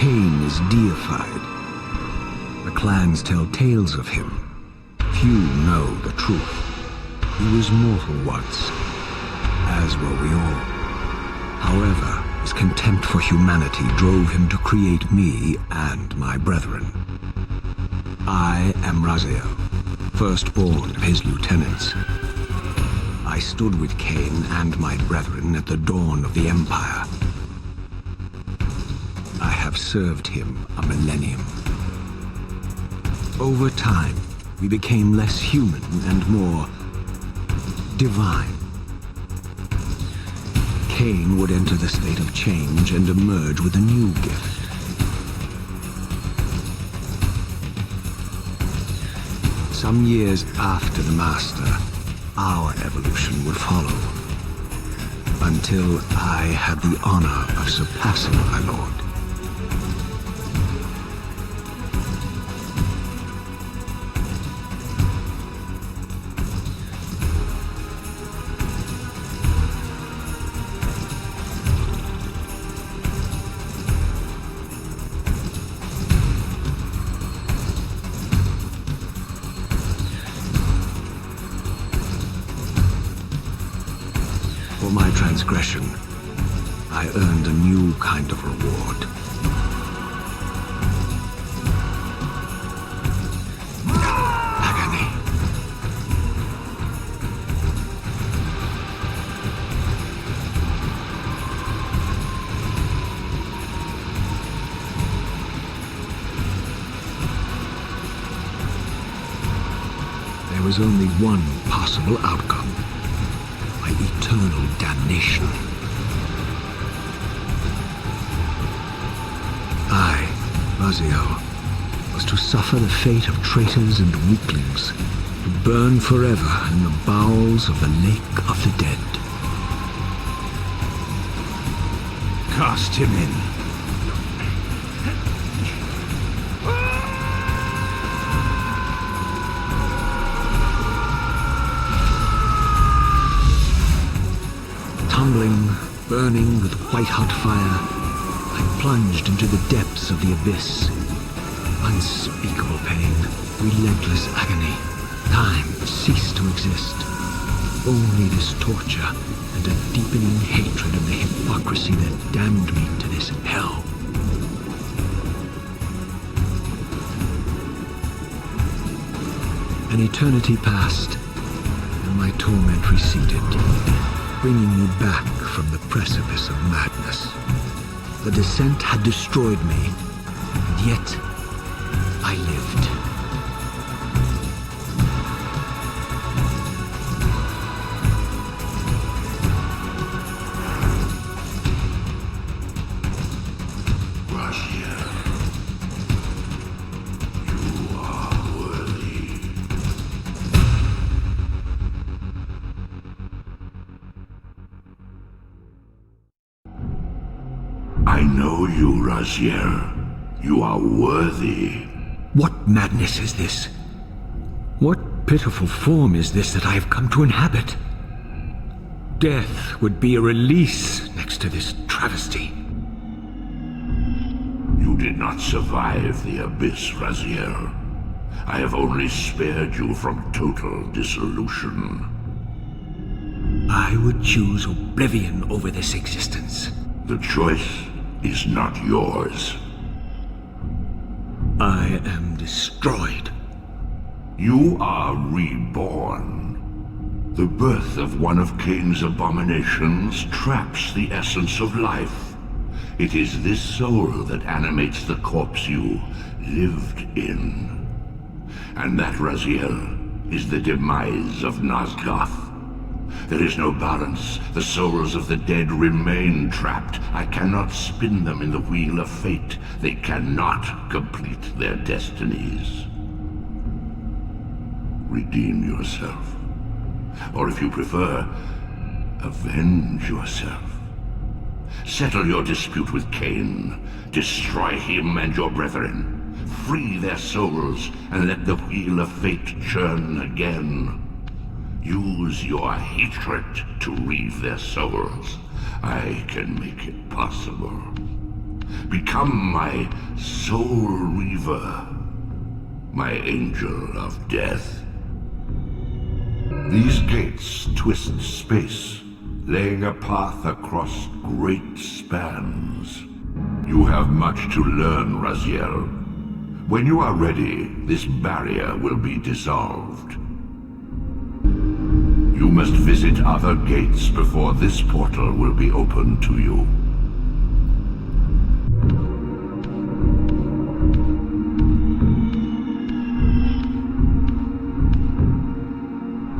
Cain is deified. The clans tell tales of him. Few know the truth. He was mortal once, as were we all. However, his contempt for humanity drove him to create me and my brethren. I am Raziel, firstborn of his lieutenants. I stood with Cain and my brethren at the dawn of the Empire. I have served him a millennium. Over time, we became less human and more divine. Cain would enter the state of change and emerge with a new gift. Some years after the Master, our evolution would follow, until I had the honor of surpassing my lord. For my transgression, I earned a new kind of reward. Agony. There was only one possible outcome. Eternal damnation. I, Raziel, was to suffer the fate of traitors and weaklings, to burn forever in the bowels of the lake of the dead. Cast him in. Tumbling, burning with white-hot fire, I plunged into the depths of the abyss. Unspeakable pain, relentless agony. Time ceased to exist. Only this torture and a deepening hatred of the hypocrisy that damned me to this hell. An eternity passed, and my torment receded, bringing me back from the precipice of madness. The descent had destroyed me, and yet I lived. Russia, you are worthy. I know you, Raziel. You are worthy. What madness is this? What pitiful form is this that I have come to inhabit? Death would be a release next to this travesty. You did not survive the abyss, Raziel. I have only spared you from total dissolution. I would choose oblivion over this existence. The choice is not yours. I am destroyed. You are reborn. The birth of one of Cain's abominations traps the essence of life. It is this soul that animates the corpse you lived in. And that, Raziel, is the demise of nosgoth. There is no balance. The souls of the dead remain trapped. I cannot spin them in the wheel of fate. They cannot complete their destinies. Redeem yourself. Or if you prefer, avenge yourself. Settle your dispute with Cain. Destroy him and your brethren. Free their souls and let the wheel of fate churn again. Use your hatred to reave their souls. I can make it possible. Become my soul reaver, my angel of death. These gates twist space, laying a path across great spans. You have much to learn, Raziel. When you are ready, this barrier will be dissolved. You must visit other gates before this portal will be open to you.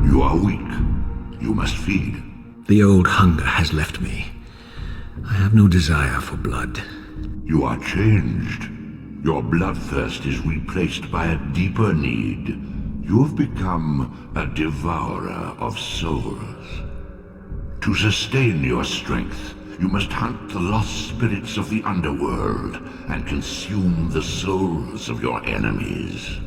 You are weak. You must feed. The old hunger has left me. I have no desire for blood. You are changed. Your bloodthirst is replaced by a deeper need. You have become a devourer of souls. To sustain your strength, you must hunt the lost spirits of the underworld and consume the souls of your enemies.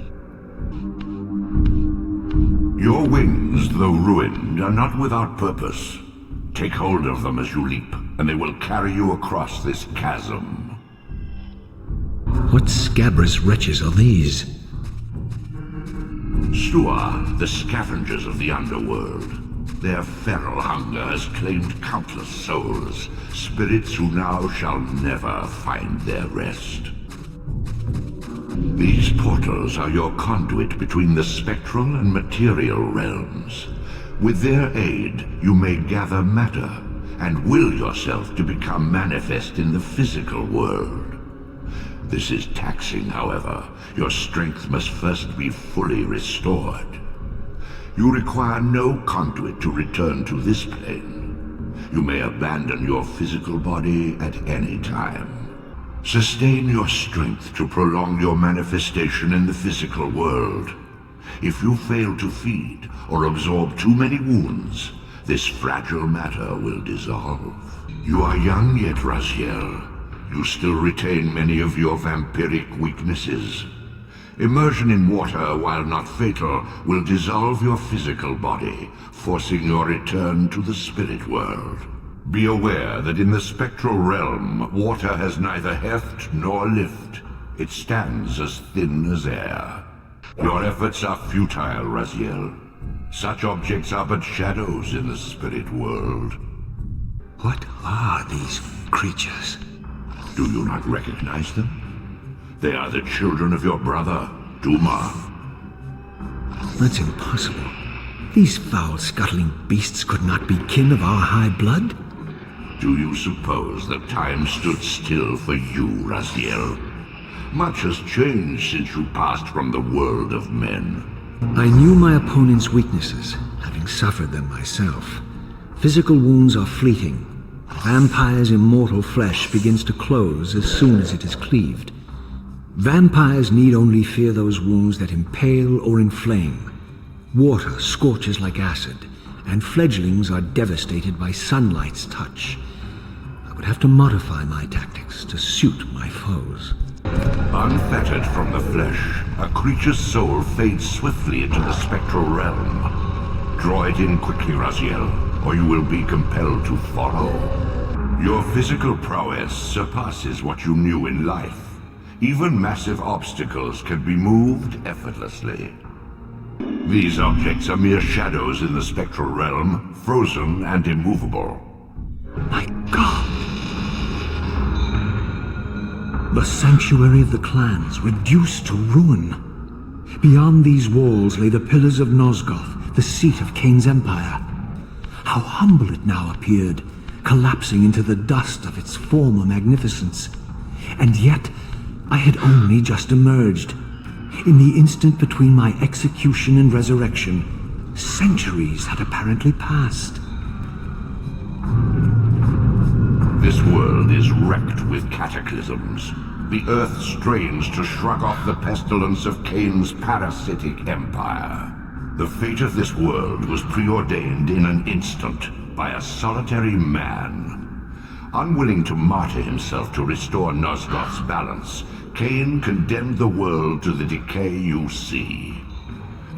Your wings, though ruined, are not without purpose. Take hold of them as you leap, and they will carry you across this chasm. What scabrous wretches are these? Stua, the scavengers of the underworld. Their feral hunger has claimed countless souls, spirits who now shall never find their rest. These portals are your conduit between the spectral and material realms. With their aid, you may gather matter and will yourself to become manifest in the physical world. This is taxing, however. Your strength must first be fully restored. You require no conduit to return to this plane. You may abandon your physical body at any time. Sustain your strength to prolong your manifestation in the physical world. If you fail to feed or absorb too many wounds, this fragile matter will dissolve. You are young yet, Raziel. You still retain many of your vampiric weaknesses. Immersion in water, while not fatal, will dissolve your physical body, forcing your return to the spirit world. Be aware that in the spectral realm, water has neither heft nor lift. It stands as thin as air. Your efforts are futile, Raziel. Such objects are but shadows in the spirit world. What are these creatures? Do you not recognize them? They are the children of your brother, Duma. That's impossible. These foul, scuttling beasts could not be kin of our high blood? Do you suppose that time stood still for you, Raziel? Much has changed since you passed from the world of men. I knew my opponent's weaknesses, having suffered them myself. Physical wounds are fleeting. Vampire's immortal flesh begins to close as soon as it is cleaved. Vampires need only fear those wounds that impale or inflame. Water scorches like acid, and fledglings are devastated by sunlight's touch. I would have to modify my tactics to suit my foes. Unfettered from the flesh, a creature's soul fades swiftly into the spectral realm. Draw it in quickly, Raziel, or you will be compelled to follow. Your physical prowess surpasses what you knew in life. Even massive obstacles can be moved effortlessly. These objects are mere shadows in the spectral realm, frozen and immovable. My God! The sanctuary of the clans, reduced to ruin. Beyond these walls lay the pillars of Nosgoth, the seat of Kain's empire. How humble it now appeared, collapsing into the dust of its former magnificence. And yet, I had only just emerged. In the instant between my execution and resurrection, centuries had apparently passed. This world is wrecked with cataclysms. The earth strains to shrug off the pestilence of Kain's parasitic empire. The fate of this world was preordained in an instant by a solitary man. Unwilling to martyr himself to restore Nosgoth's balance, Kain condemned the world to the decay you see.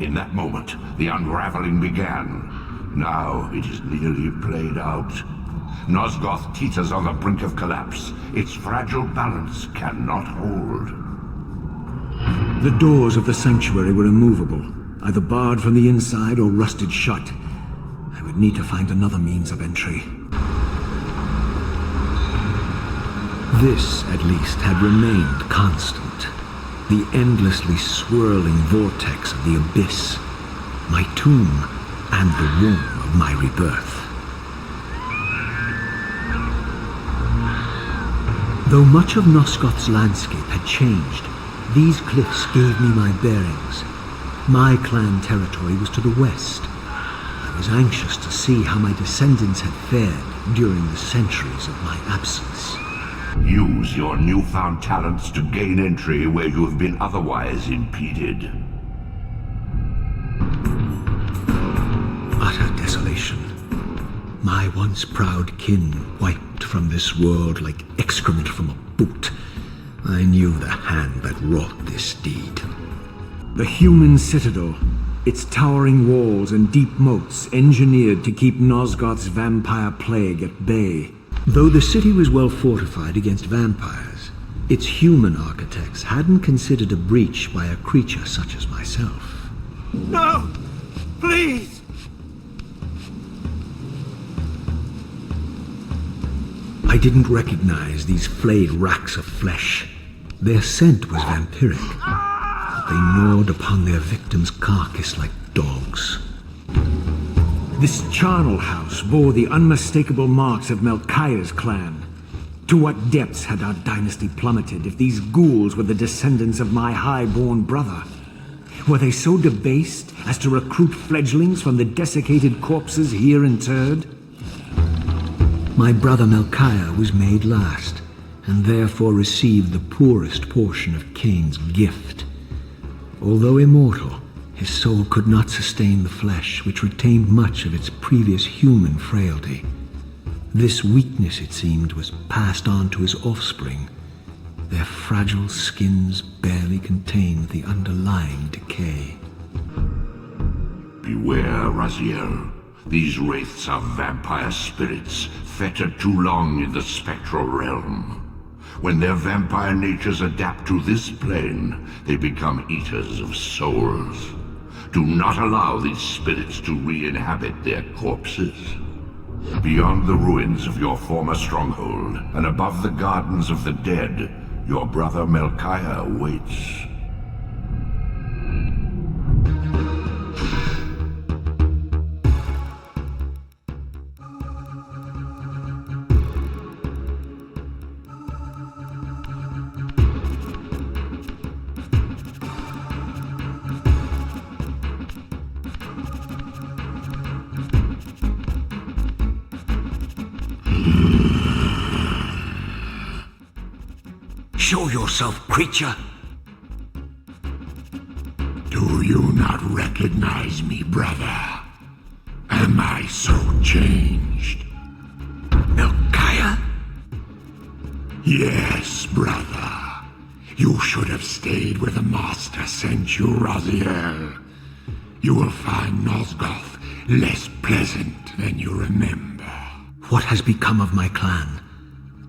In that moment, the unraveling began. Now it is nearly played out. Nosgoth teeters on the brink of collapse, its fragile balance cannot hold. The doors of the sanctuary were immovable, either barred from the inside or rusted shut. I would need to find another means of entry. This, at least, had remained constant. The endlessly swirling vortex of the abyss, my tomb, and the womb of my rebirth. Though much of Nosgoth's landscape had changed, these cliffs gave me my bearings. My clan territory was to the west. I was anxious to see how my descendants had fared during the centuries of my absence. Use your newfound talents to gain entry where you have been otherwise impeded. Utter desolation. My once proud kin wiped from this world like excrement from a boot. I knew the hand that wrought this deed. The human citadel, its towering walls and deep moats engineered to keep Nosgoth's vampire plague at bay. Though the city was well fortified against vampires, its human architects hadn't considered a breach by a creature such as myself. No! Please! I didn't recognize these flayed racks of flesh. Their scent was vampiric, but they gnawed upon their victim's carcass like dogs. This charnel house bore the unmistakable marks of Melchiah's clan. To what depths had our dynasty plummeted if these ghouls were the descendants of my high-born brother? Were they so debased as to recruit fledglings from the desiccated corpses here interred? My brother Melchiah was made last, and therefore received the poorest portion of Cain's gift. Although immortal, his soul could not sustain the flesh, which retained much of its previous human frailty. This weakness, it seemed, was passed on to his offspring. Their fragile skins barely contained the underlying decay. Beware, Raziel. These wraiths are vampire spirits, fettered too long in the spectral realm. When their vampire natures adapt to this plane, they become eaters of souls. Do not allow these spirits to re-inhabit their corpses. Beyond the ruins of your former stronghold, and above the gardens of the dead, your brother Melchiah waits. Show yourself, creature! Do you not recognize me, brother? Am I so changed? Melchiah? Yes, brother. You should have stayed where the Master sent you, Raziel. You will find Nosgoth less pleasant than you remember. What has become of my clan?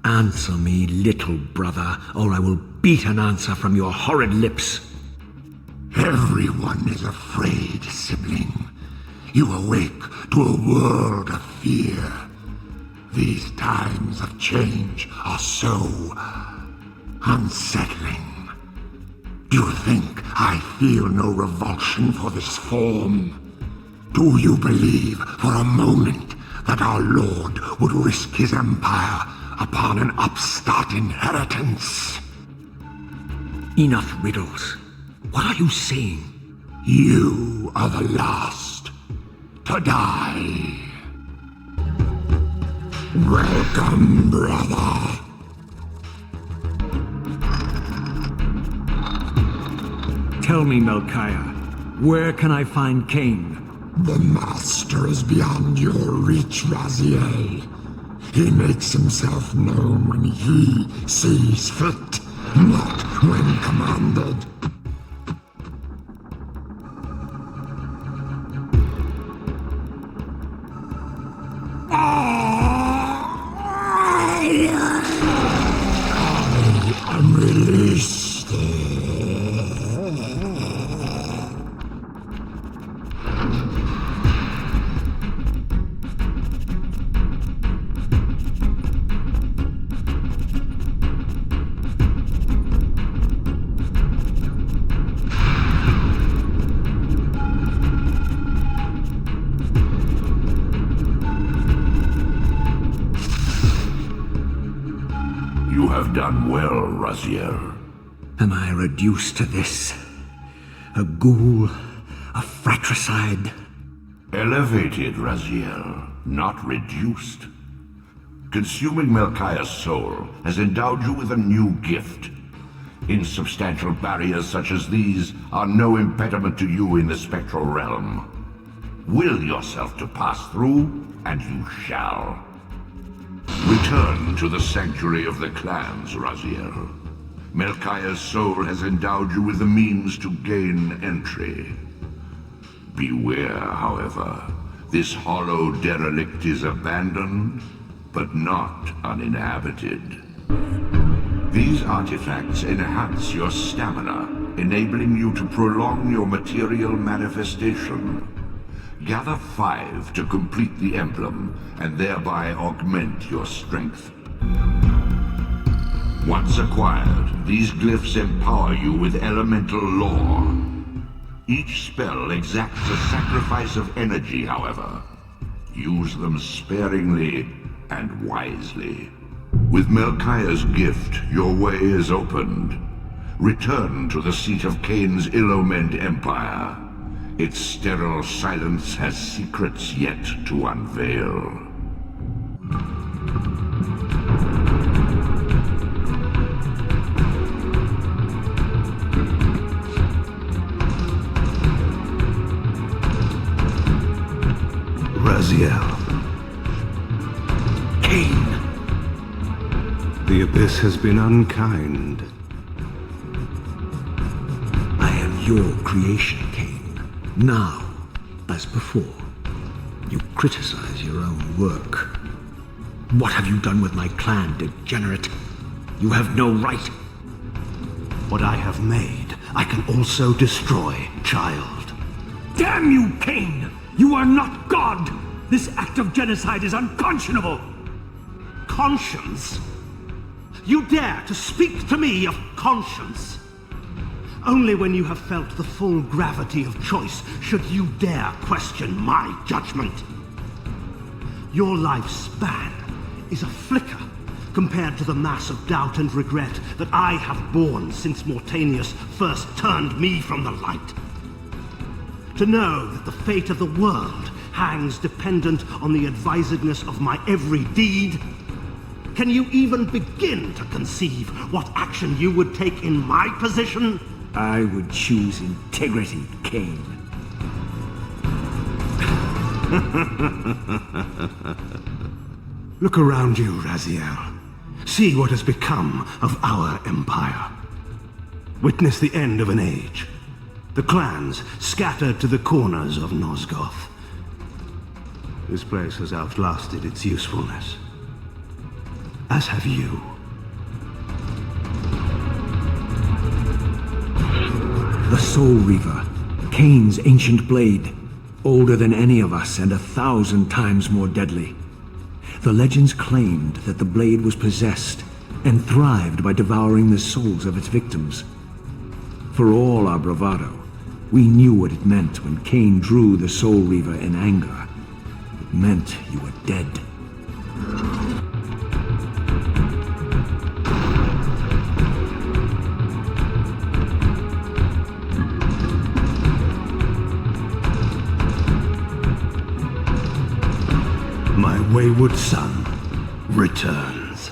Answer me, little brother, or I will beat an answer from your horrid lips. Everyone is afraid, sibling. You awake to a world of fear. These times of change are so unsettling. Do you think I feel no revulsion for this form? Do you believe for a moment that our Lord would risk his empire upon an upstart inheritance? Enough riddles. What are you saying? You are the last to die. Welcome, brother. Tell me, Melchiah, where can I find Cain? The Master is beyond your reach, Raziel. He makes himself known when he sees fit, not when commanded. You have done well, Raziel. Am I reduced to this? A ghoul? A fratricide? Elevated, Raziel, not reduced. Consuming Melchiah's soul has endowed you with a new gift. Insubstantial barriers such as these are no impediment to you in the spectral realm. Will yourself to pass through, and you shall. Return to the sanctuary of the clans, Raziel. Melchiah's soul has endowed you with the means to gain entry. Beware, however. This hollow derelict is abandoned, but not uninhabited. These artifacts enhance your stamina, enabling you to prolong your material manifestation. Gather 5 to complete the emblem, and thereby augment your strength. Once acquired, these glyphs empower you with elemental lore. Each spell exacts a sacrifice of energy, however. Use them sparingly and wisely. With Melchiah's gift, your way is opened. Return to the seat of Cain's ill-omened empire. Its sterile silence has secrets yet to unveil. Raziel. Cain. The Abyss has been unkind. I am your creation, Cain. Now, as before, you criticize your own work. What have you done with my clan, degenerate? You have no right. What I have made, I can also destroy, child. Damn you, Cain! You are not God! This act of genocide is unconscionable! Conscience? You dare to speak to me of conscience? Only when you have felt the full gravity of choice should you dare question my judgment. Your lifespan is a flicker compared to the mass of doubt and regret that I have borne since Mortanius first turned me from the light. To know that the fate of the world hangs dependent on the advisedness of my every deed? Can you even begin to conceive what action you would take in my position? I would choose integrity, Cain. Look around you, Raziel. See what has become of our empire. Witness the end of an age. The clans scattered to the corners of Nosgoth. This place has outlasted its usefulness. As have you. The Soul Reaver, Cain's ancient blade, older than any of us and 1,000 times more deadly. The legends claimed that the blade was possessed and thrived by devouring the souls of its victims. For all our bravado, we knew what it meant when Cain drew the Soul Reaver in anger. It meant you were dead. My wayward son returns.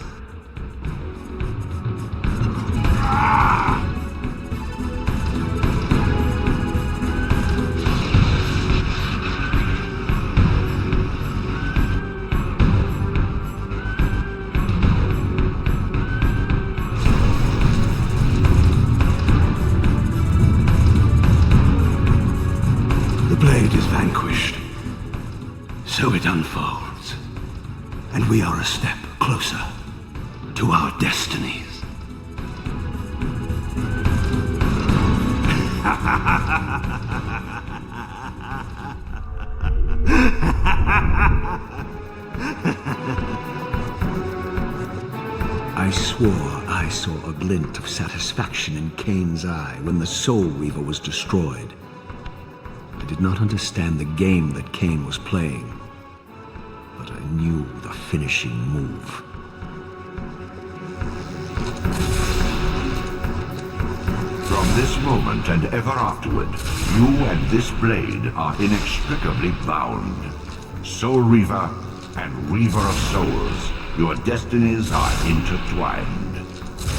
The blade is vanquished, so it unfolds. And we are a step closer to our destinies. I swore I saw a glint of satisfaction in Cain's eye when the Soul Reaver was destroyed. I did not understand the game that Cain was playing, but I knew the finishing move. this moment and ever afterward, you and this blade are inextricably bound. Soul Reaver and Reaver of Souls, your destinies are intertwined.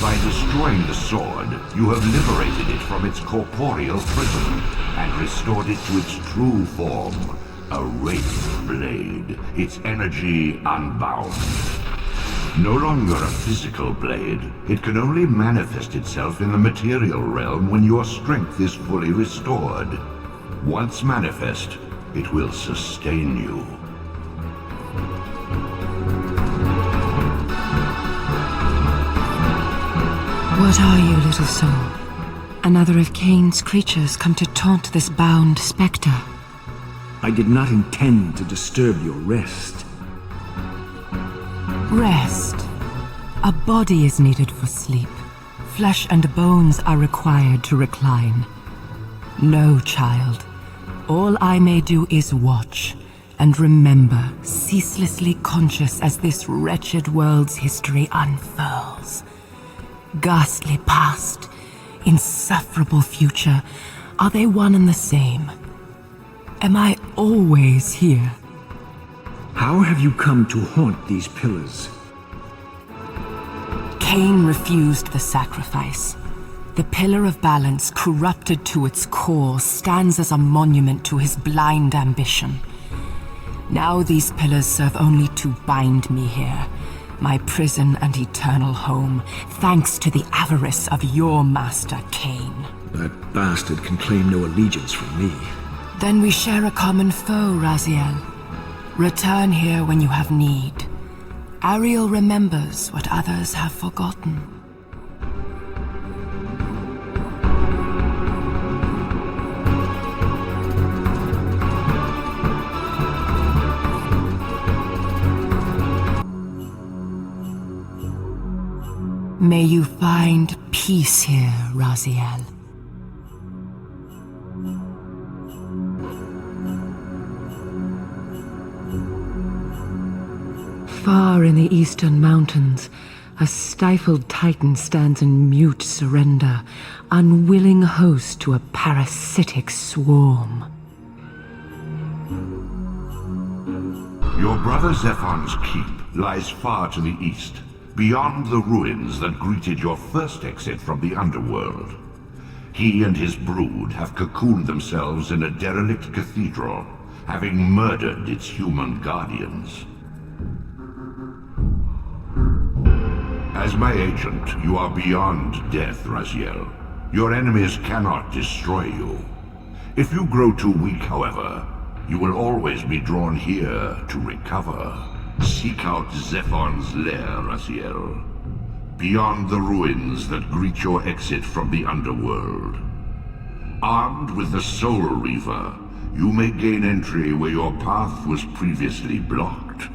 By destroying the sword, you have liberated it from its corporeal prison and restored it to its true form, a wraith blade, its energy unbound. No longer a physical blade, it can only manifest itself in the material realm when your strength is fully restored. Once manifest, it will sustain you. What are you, little soul? Another of Cain's creatures come to taunt this bound spectre. I did not intend to disturb your rest. Rest. A body is needed for sleep. Flesh and bones are required to recline. No, child. All I may do is watch and remember, ceaselessly conscious as this wretched world's history unfurls. Ghastly past, insufferable future, are they one and the same? Am I always here? How have you come to haunt these pillars? Cain refused the sacrifice. The pillar of balance, corrupted to its core, stands as a monument to his blind ambition. Now these pillars serve only to bind me here, my prison and eternal home, thanks to the avarice of your master, Cain. That bastard can claim no allegiance from me. Then we share a common foe, Raziel. Return here when you have need. Ariel remembers what others have forgotten. May you find peace here, Raziel. Far in the eastern mountains, a stifled titan stands in mute surrender, unwilling host to a parasitic swarm. Your brother Zephon's keep lies far to the east, beyond the ruins that greeted your first exit from the underworld. He and his brood have cocooned themselves in a derelict cathedral, having murdered its human guardians. As my agent, you are beyond death, Raziel. Your enemies cannot destroy you. If you grow too weak, however, you will always be drawn here to recover. Seek out Zephon's lair, Raziel. Beyond the ruins that greet your exit from the underworld. Armed with the Soul Reaver, you may gain entry where your path was previously blocked.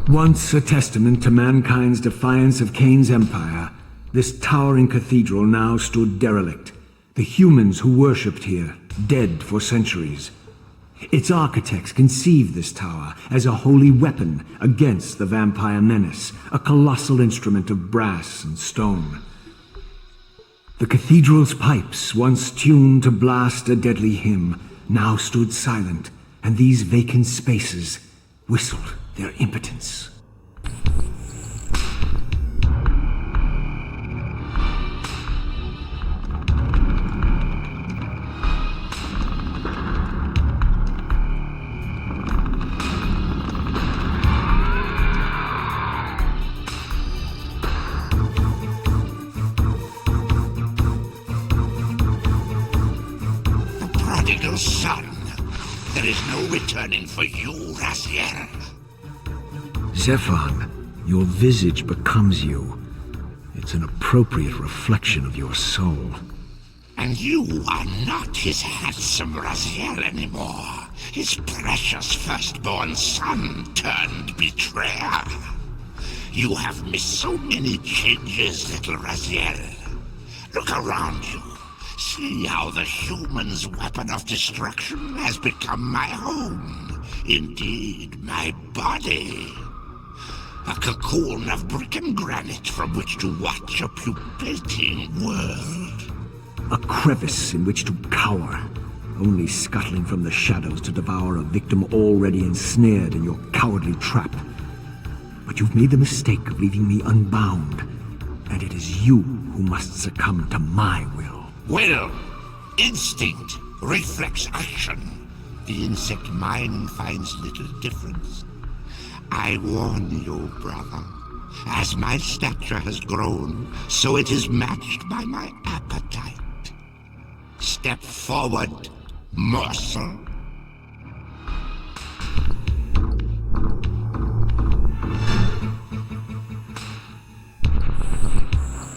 Once a testament to mankind's defiance of Cain's empire, this towering cathedral now stood derelict. The humans who worshipped here, dead for centuries. Its architects conceived this tower as a holy weapon against the vampire menace, a colossal instrument of brass and stone. The cathedral's pipes, once tuned to blast a deadly hymn, now stood silent, and these vacant spaces whistled their impotence. Son, there is no returning for you, Raziel. Zephon, your visage becomes you. It's an appropriate reflection of your soul. And you are not his handsome Raziel anymore. His precious firstborn son turned betrayer. You have missed so many changes, little Raziel. Look around you. See how the human's weapon of destruction has become my home. Indeed, my body. A cocoon of brick and granite from which to watch a pupating world. A crevice in which to cower, only scuttling from the shadows to devour a victim already ensnared in your cowardly trap. But you've made the mistake of leaving me unbound, and it is you who must succumb to my will. Will, instinct, reflex action. The insect mind finds little difference. I warn you, brother. As my stature has grown, so it is matched by my appetite. Step forward, morsel.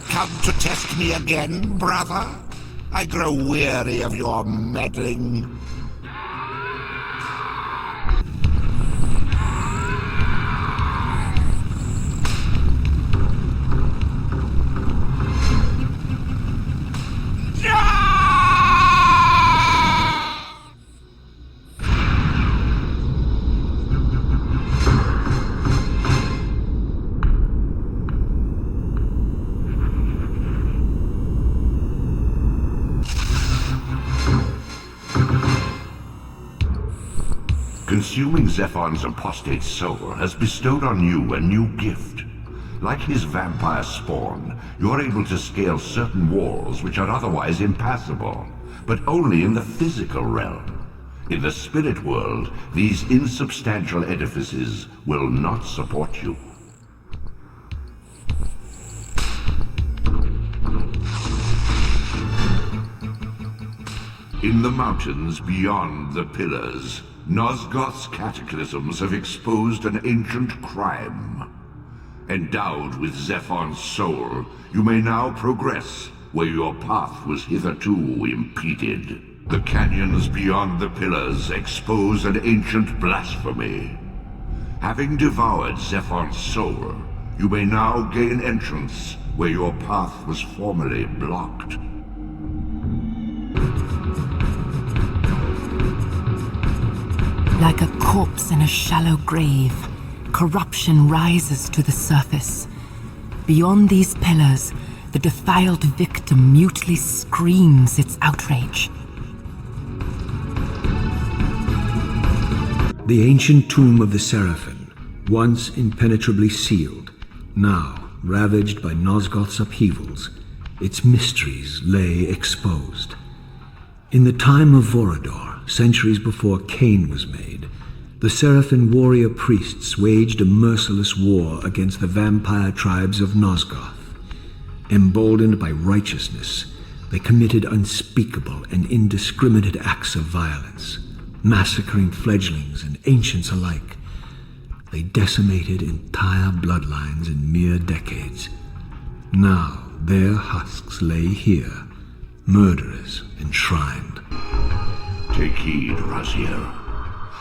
Come to test me again, brother? I grow weary of your meddling. Consuming Zephon's apostate soul has bestowed on you a new gift. Like his vampire spawn, you're able to scale certain walls which are otherwise impassable, but only in the physical realm. In the spirit world, these insubstantial edifices will not support you. In the mountains beyond the pillars, Nosgoth's cataclysms have exposed an ancient crime. Endowed with Zephon's soul, you may now progress where your path was hitherto impeded. The canyons beyond the pillars expose an ancient blasphemy. Having devoured Zephon's soul, you may now gain entrance where your path was formerly blocked. Like a corpse in a shallow grave, corruption rises to the surface. Beyond these pillars, the defiled victim mutely screams its outrage. The ancient tomb of the Seraphim, once impenetrably sealed, now ravaged by Nosgoth's upheavals, its mysteries lay exposed. In the time of Vorador, centuries before Cain was made, the Seraphim warrior priests waged a merciless war against the vampire tribes of Nosgoth. Emboldened by righteousness, they committed unspeakable and indiscriminate acts of violence, massacring fledglings and ancients alike. They decimated entire bloodlines in mere decades. Now their husks lay here, murderers enshrined. Take heed, Raziel.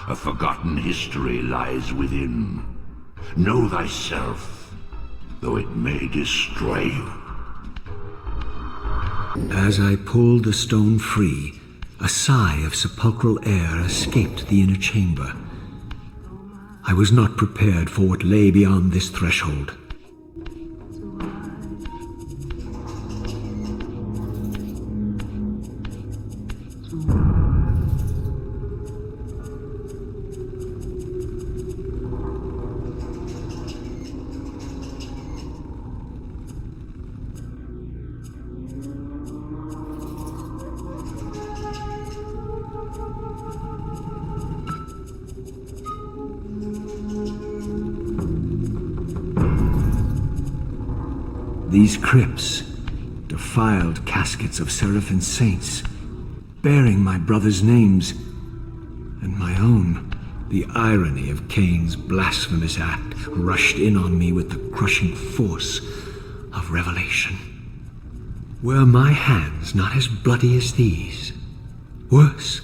A forgotten history lies within. Know thyself, though it may destroy you. As I pulled the stone free, a sigh of sepulchral air escaped the inner chamber. I was not prepared for what lay beyond this threshold. These crypts, defiled caskets of Seraphim saints, bearing my brothers' names, and my own. The irony of Cain's blasphemous act rushed in on me with the crushing force of revelation. Were my hands not as bloody as these? Worse,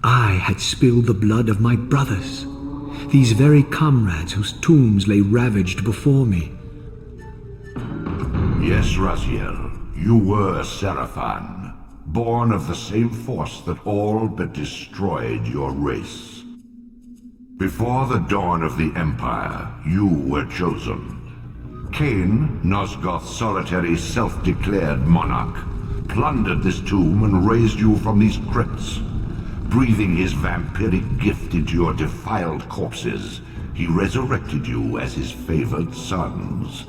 I had spilled the blood of my brothers, these very comrades whose tombs lay ravaged before me. Yes, Raziel, you were a Seraphan, born of the same force that all but destroyed your race. Before the dawn of the Empire, you were chosen. Cain, Nosgoth's solitary self-declared monarch, plundered this tomb and raised you from these crypts. Breathing his vampiric gift into your defiled corpses, he resurrected you as his favored sons.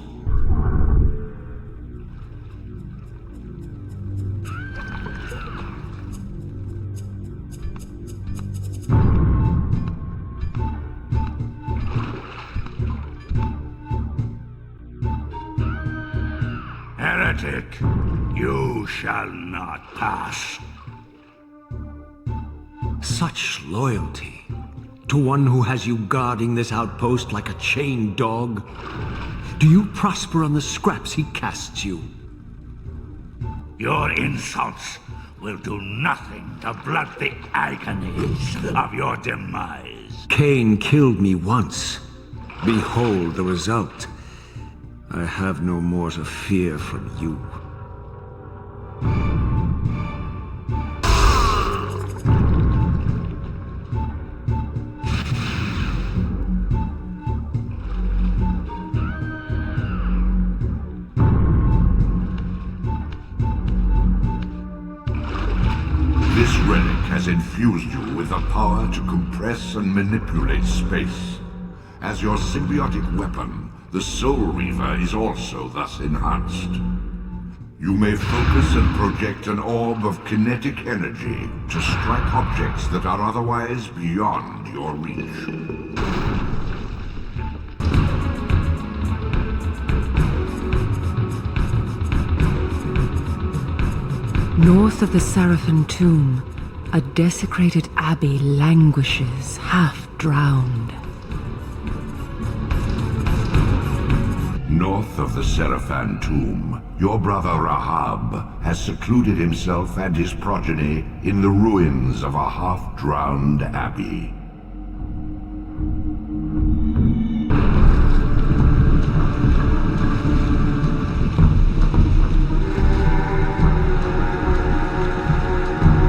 Heretic, you shall not pass. Such loyalty to one who has you guarding this outpost like a chained dog. Do you prosper on the scraps he casts you? Your insults will do nothing to blunt the agonies of your demise. Cain killed me once. Behold the result. I have no more to fear from you. This relic has infused you with the power to compress and manipulate space. As your symbiotic weapon, the Soul Reaver is also thus enhanced. You may focus and project an orb of kinetic energy to strike objects that are otherwise beyond your reach. North of the Seraphim tomb, a desecrated abbey languishes, half drowned. North of the Seraphim tomb, your brother Rahab has secluded himself and his progeny in the ruins of a half-drowned abbey.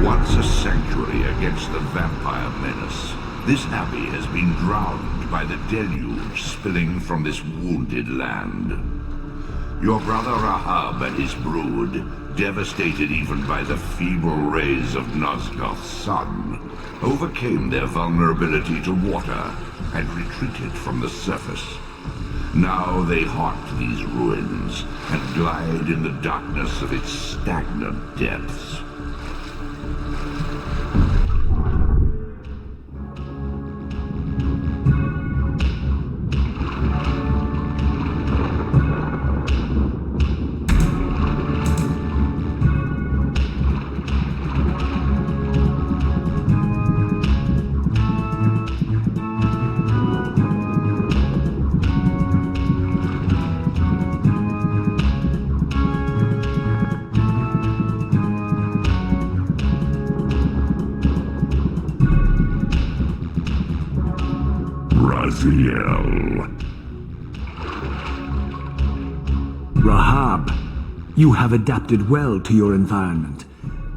Once a sanctuary against the vampire menace, this abbey has been drowned by the deluge spilling from this wounded land. Your brother Rahab and his brood, devastated even by the feeble rays of Nosgoth's sun, overcame their vulnerability to water and retreated from the surface. Now they haunt these ruins and glide in the darkness of its stagnant depths. Rahab, you have adapted well to your environment,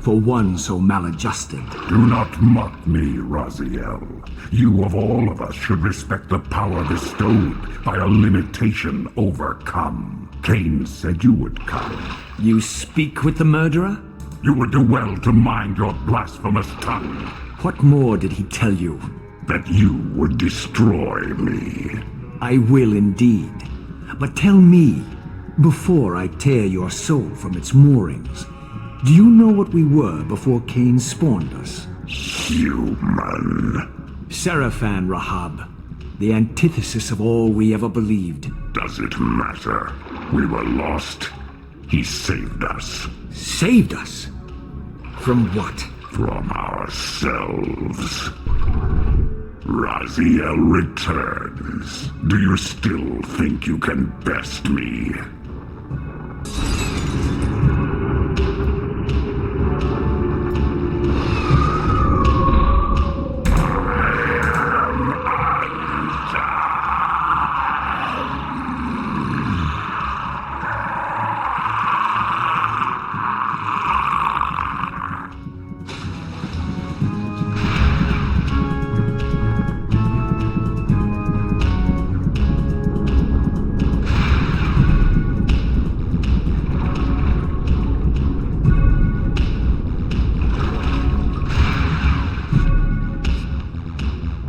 for one so maladjusted. Do not mock me, Raziel. You of all of us should respect the power bestowed by a limitation overcome. Cain said you would come. You speak with the murderer? You would do well to mind your blasphemous tongue. What more did he tell you? That you would destroy me. I will indeed. But tell me, before I tear your soul from its moorings, do you know what we were before Cain spawned us? Human. Seraphim, Rahab. The antithesis of all we ever believed. Does it matter? We were lost. He saved us. Saved us? From what? From ourselves. Raziel returns. Do you still think you can best me?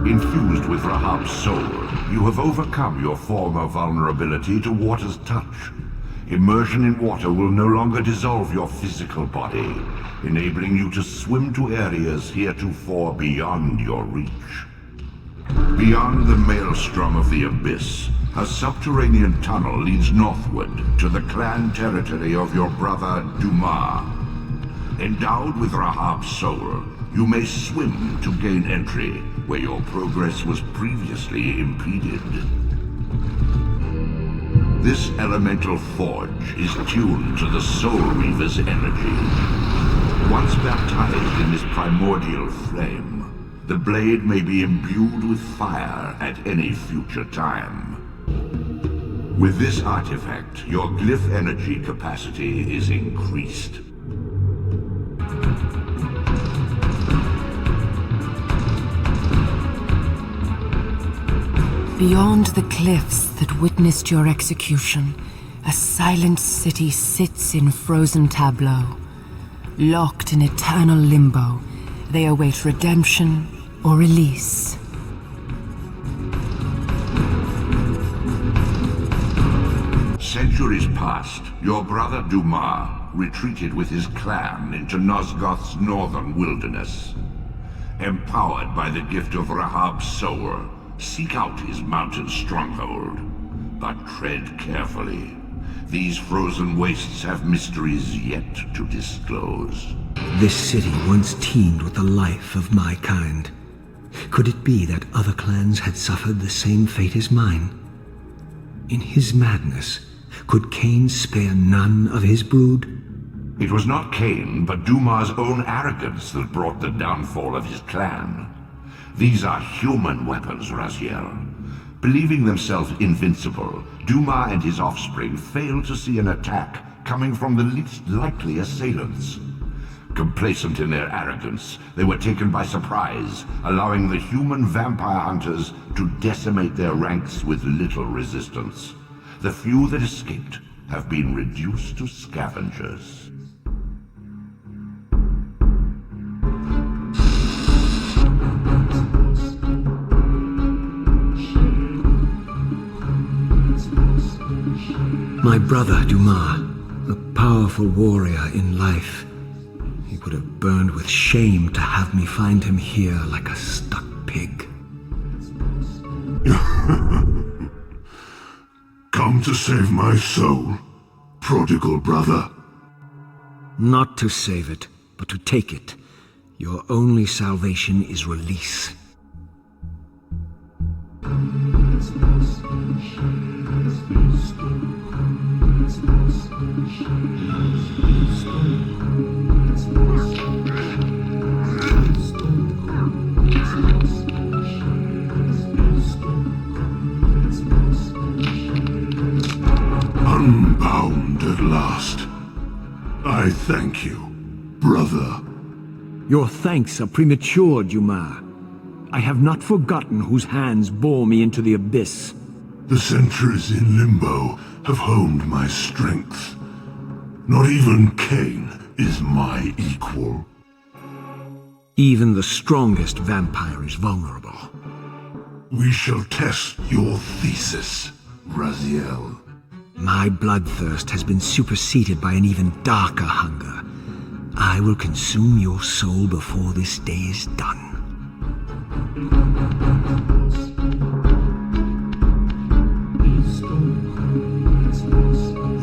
Infused with Rahab's soul, you have overcome your former vulnerability to water's touch. Immersion in water will no longer dissolve your physical body, enabling you to swim to areas heretofore beyond your reach. Beyond the maelstrom of the abyss, a subterranean tunnel leads northward to the clan territory of your brother Dumas. Endowed with Rahab's soul, you may swim to gain entry where your progress was previously impeded. This elemental forge is tuned to the Soul Reaver's energy. Once baptized in this primordial flame, the blade may be imbued with fire at any future time. With this artifact, your glyph energy capacity is increased. Beyond the cliffs that witnessed your execution, a silent city sits in frozen tableau. Locked in eternal limbo, they await redemption or release. Centuries past, your brother Dumas retreated with his clan into Nosgoth's northern wilderness. Empowered by the gift of Rahab's soul, seek out his mountain stronghold, but tread carefully. These frozen wastes have mysteries yet to disclose. This city once teemed with the life of my kind. Could it be that other clans had suffered the same fate as mine? In his madness, could Cain spare none of his brood? It was not Cain, but Dumas' own arrogance that brought the downfall of his clan. These are human weapons, Raziel. Believing themselves invincible, Dumas and his offspring failed to see an attack coming from the least likely assailants. Complacent in their arrogance, they were taken by surprise, allowing the human vampire hunters to decimate their ranks with little resistance. The few that escaped have been reduced to scavengers. My brother, Dumas, a powerful warrior in life. He would have burned with shame to have me find him here like a stuck pig. Come to save my soul, prodigal brother. Not to save it, but to take it. Your only salvation is release. Unbound at last. I thank you, brother. Your thanks are premature, Dumas. I have not forgotten whose hands bore me into the abyss. The centuries in limbo have honed my strength. Not even Cain is my equal. Even the strongest vampire is vulnerable. We shall test your thesis, Raziel. My bloodthirst has been superseded by an even darker hunger. I will consume your soul before this day is done.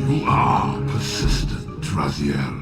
You are persistent, Raziel.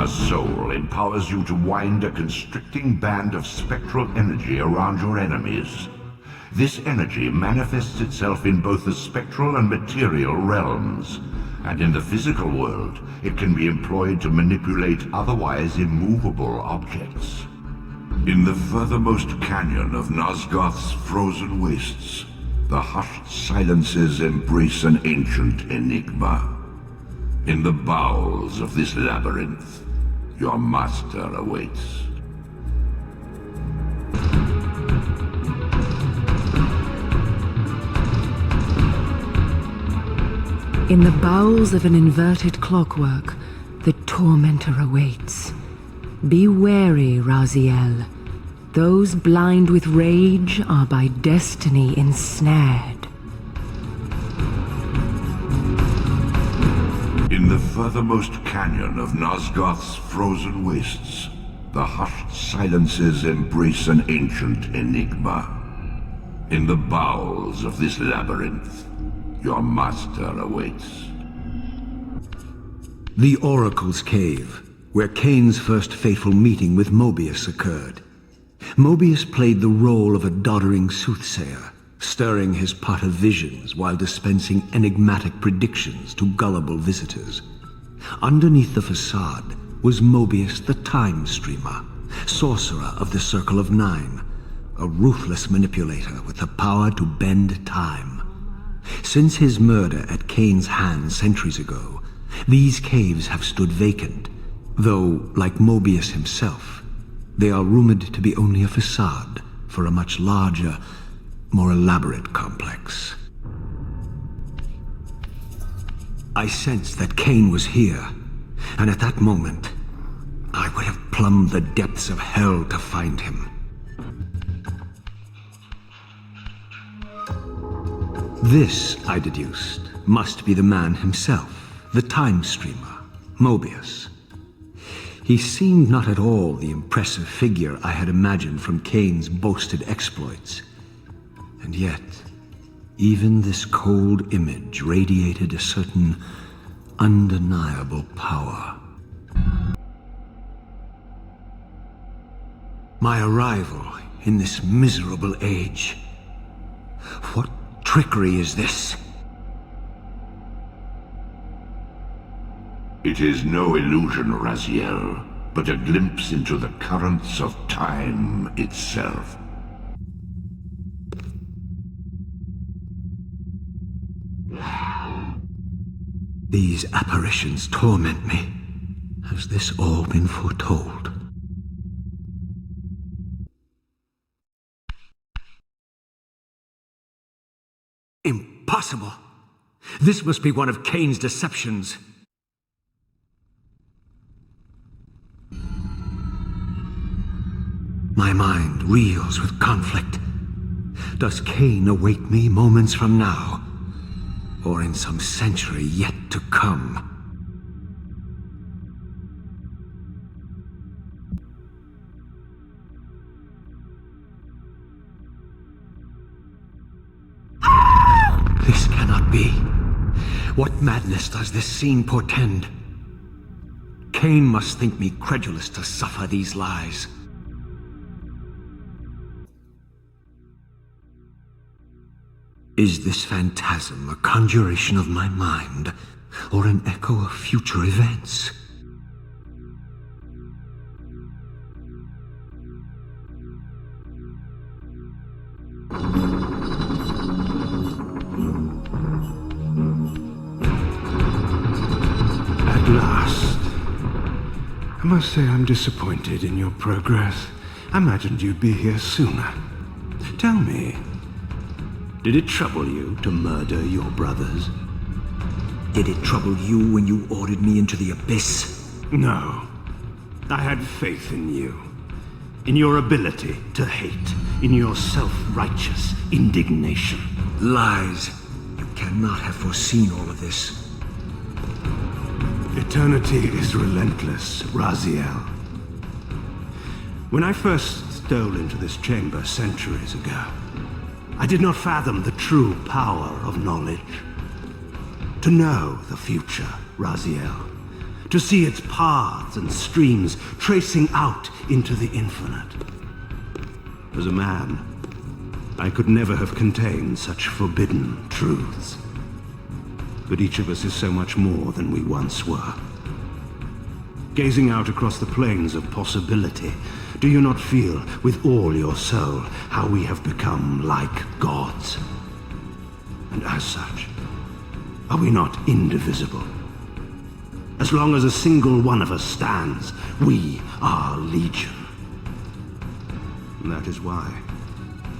Enigma's soul empowers you to wind a constricting band of spectral energy around your enemies. This energy manifests itself in both the spectral and material realms, and in the physical world, it can be employed to manipulate otherwise immovable objects. In the furthermost canyon of Nosgoth's frozen wastes, the hushed silences embrace an ancient enigma. In the bowels of this labyrinth, your master awaits. In the bowels of an inverted clockwork, the tormentor awaits. Be wary, Raziel. Those blind with rage are by destiny ensnared. In the furthermost canyon of Nosgoth's frozen wastes, the hushed silences embrace an ancient enigma. In the bowels of this labyrinth, your master awaits. The Oracle's Cave, where Kain's first fateful meeting with Mobius occurred. Mobius played the role of a doddering soothsayer, stirring his pot of visions while dispensing enigmatic predictions to gullible visitors. Underneath the facade was Mobius the Time Streamer, sorcerer of the Circle of Nine, a ruthless manipulator with the power to bend time. Since his murder at Kain's hands centuries ago, these caves have stood vacant, though, like Mobius himself, they are rumored to be only a facade for a much larger, more elaborate complex. I sensed that Kain was here, and at that moment, I would have plumbed the depths of hell to find him. This, I deduced, must be the man himself, the Time Streamer, Mobius. He seemed not at all the impressive figure I had imagined from Kain's boasted exploits. And yet, even this cold image radiated a certain undeniable power. My arrival in this miserable age. What trickery is this? It is no illusion, Raziel, but a glimpse into the currents of time itself. These apparitions torment me. Has this all been foretold? Impossible! This must be one of Kain's deceptions. My mind reels with conflict. Does Kain await me moments from now? Or in some century yet to come? This cannot be. What madness does this scene portend? Kain must think me credulous to suffer these lies. Is this phantasm a conjuration of my mind, or an echo of future events? At last. I must say I'm disappointed in your progress. I imagined you'd be here sooner. Tell me, did it trouble you to murder your brothers? Did it trouble you when you ordered me into the abyss? No. I had faith in you. In your ability to hate. In your self-righteous indignation. Lies. You cannot have foreseen all of this. Eternity is relentless, Raziel. When I first stole into this chamber centuries ago, I did not fathom the true power of knowledge. To know the future, Raziel. to see its paths and streams tracing out into the infinite. As a man, I could never have contained such forbidden truths. But each of us is so much more than we once were. Gazing out across the plains of possibility, do you not feel with all your soul how we have become like gods? And as such, are we not indivisible? As long as a single one of us stands, we are legion. And that is why,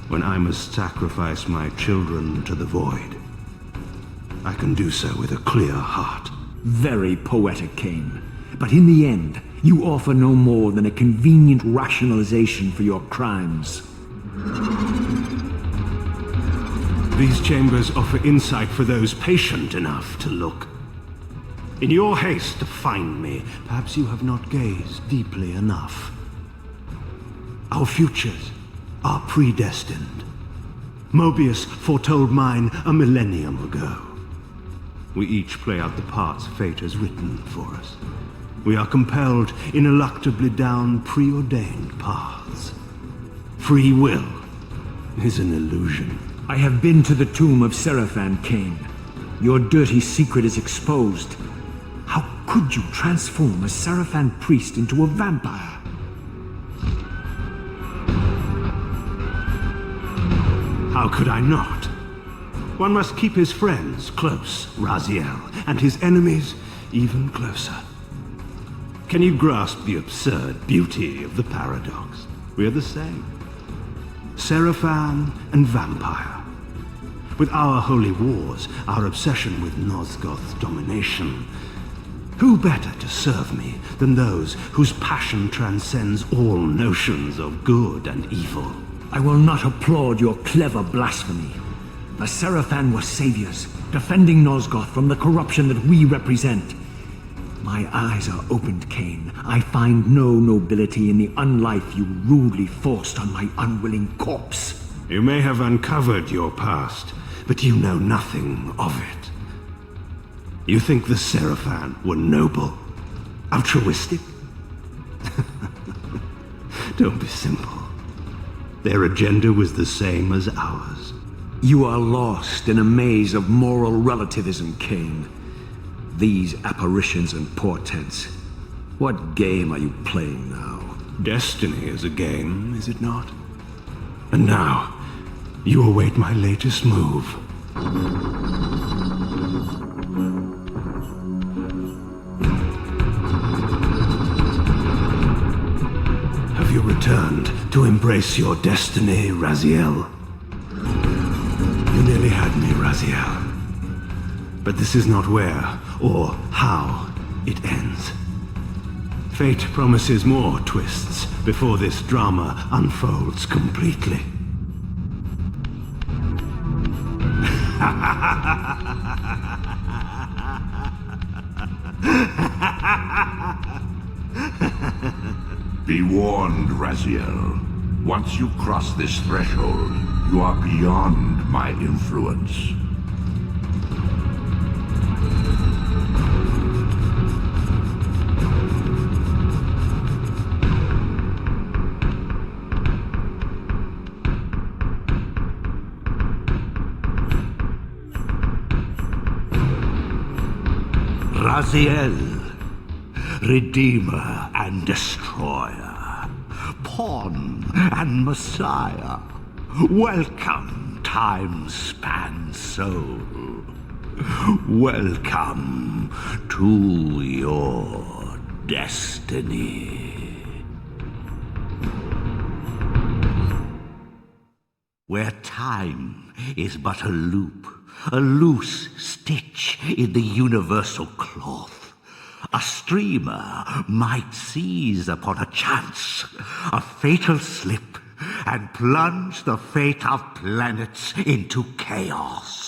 when I must sacrifice my children to the void, I can do so with a clear heart. Very poetic, Cain. But in the end, you offer no more than a convenient rationalization for your crimes. These chambers offer insight for those patient enough to look. In your haste to find me, perhaps you have not gazed deeply enough. Our futures are predestined. Mobius foretold mine a millennium ago. We each play out the parts fate has written for us. We are compelled ineluctably down preordained paths. Free will is an illusion. I have been to the tomb of Seraphan, Cain. Your dirty secret is exposed. How could you transform a Seraphan priest into a vampire? How could I not? One must keep his friends close, Raziel, and his enemies even closer. Can you grasp the absurd beauty of the paradox? We're the same. Seraphan and vampire. With our holy wars, our obsession with nosgoth's domination, who better to serve me than those whose passion transcends all notions of good and evil? I will not applaud your clever blasphemy. The Seraphan were saviors, defending Nosgoth from the corruption that we represent. My eyes are opened, Cain. I find no nobility in the unlife you rudely forced on my unwilling corpse. You may have uncovered your past, but you know nothing of it. You think the Seraphan were noble, altruistic? Don't be simple. Their agenda was the same as ours. You are lost in a maze of moral relativism, Cain. These apparitions and portents. What game are you playing now? Destiny is a game, is it not? And now, you await my latest move. Have you returned to embrace your destiny, Raziel? You nearly had me, Raziel. But this is not where or how it ends. Fate promises more twists before this drama unfolds completely. Be warned, Raziel. Once you cross this threshold, you are beyond my influence. Raziel, Redeemer and Destroyer, Pawn and Messiah, welcome, time-span soul. Welcome to your destiny. Where time is but a loop, a loose stitch in the universal cloth, a streamer might seize upon a chance, a fatal slip, and plunge the fate of planets into chaos.